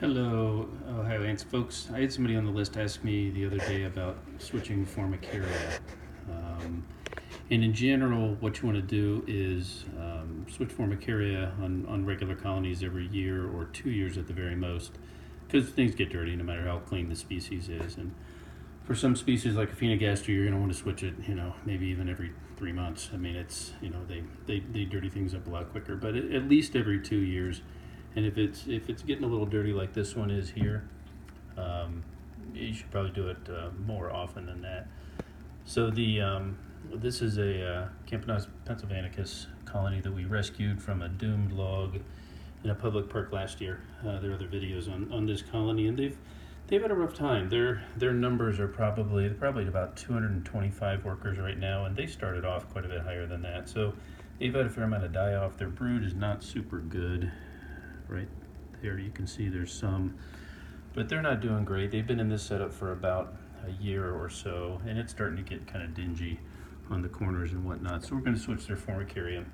Hello, Ohio Ants folks. I had somebody on the list ask me the other day about switching Formicarium. And in general, what you want to do is switch Formicaria on regular colonies every year or 2 years at the very most, because things get dirty no matter how clean the species is. And for some species like Aphenogaster, you're going to want to switch it, maybe even every 3 months. I mean, they dirty things up a lot quicker, but at least every 2 years. And if it's getting a little dirty like this one is here, you should probably do it more often than that. So this is a Campanus pennsylvanicus colony that we rescued from a doomed log in a public park last year. There are other videos on this colony, and they've had a rough time. Their numbers are probably about 225 workers right now, and they started off quite a bit higher than that. So they've had a fair amount of die off. Their brood is not super good. Right there you can see there's some, but they're not doing great. They've been in this setup for about a year or so, and it's starting to get kind of dingy on the corners and whatnot. So we're going to switch their Formicarium.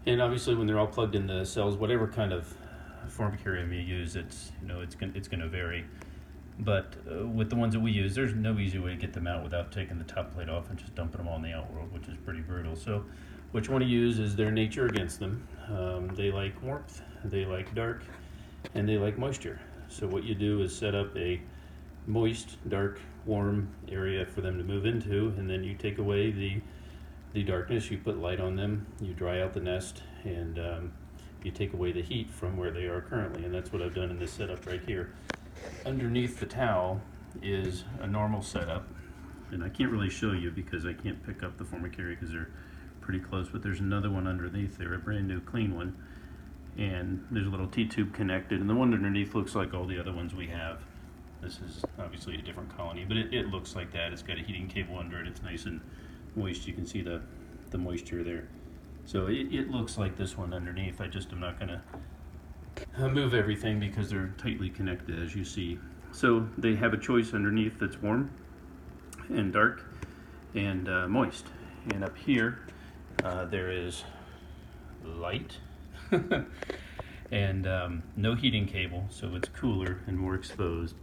And obviously when they're all plugged in the cells, whatever kind of Formicarium you use, it's going to vary. But with the ones that we use, there's no easy way to get them out without taking the top plate off and just dumping them all in the outworld, which is pretty brutal. So what you want to use is their nature against them. They like warmth, they like dark, and they like moisture. So what you do is set up a moist, dark, warm area for them to move into, and then you take away the darkness, you put light on them, you dry out the nest, and you take away the heat from where they are currently. And that's what I've done in this setup right here. Underneath the towel is a normal setup, and I can't really show you because I can't pick up the Formicaria because they're pretty close, but there's another one underneath there, a brand new clean one, and there's a little T-tube connected, and the one underneath looks like all the other ones we have. This is obviously a different colony, but it looks like that. It's got a heating cable under it. It's nice and moist. You can see the moisture there. So it looks like this one underneath. I just am not going to move everything because they're tightly connected, as you see. So they have a choice underneath that's warm and dark and moist. And up here there is light and no heating cable, so it's cooler and more exposed.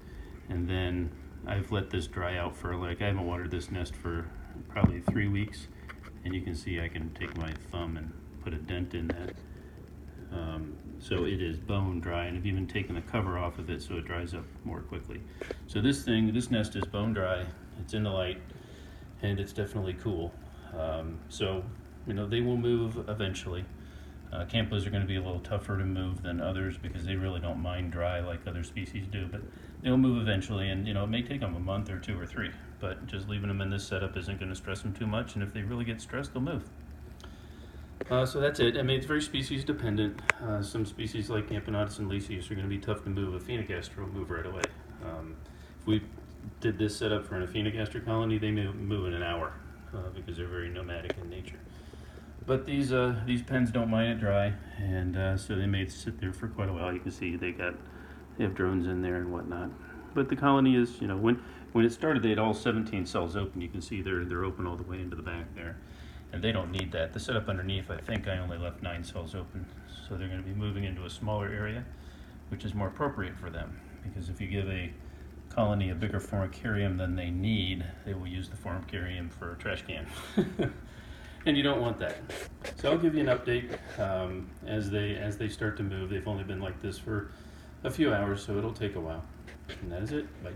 And then I've let this dry out for I haven't watered this nest for probably 3 weeks, and you can see I can take my thumb and put a dent in that. So it is bone dry, and I've even taken the cover off of it so it dries up more quickly. So this nest is bone dry, it's in the light, and it's definitely cool. So they will move eventually. Campas are going to be a little tougher to move than others because they really don't mind dry like other species do, but they'll move eventually, and it may take them a month or 2 or 3, but just leaving them in this setup isn't going to stress them too much, and if they really get stressed, they'll move. So that's it. I mean, it's very species dependent. Some species like Campanus and Lycius are going to be tough to move. Aphenogaster will move right away. If we did this setup for an Aphenogaster colony, they may move in an hour because they're very nomadic in nature. But these pens don't mind it dry, and so they may sit there for quite a while. You can see they have drones in there and whatnot. But the colony is, when it started, they had all 17 cells open. You can see they're open all the way into the back there, and they don't need that. The setup underneath, I think I only left 9 cells open, so they're going to be moving into a smaller area, which is more appropriate for them. Because if you give a colony a bigger Formicarium than they need, they will use the Formicarium for a trash can. And you don't want that. So I'll give you an update as they start to move. They've only been like this for a few hours, so it'll take a while. And that is it. Bye.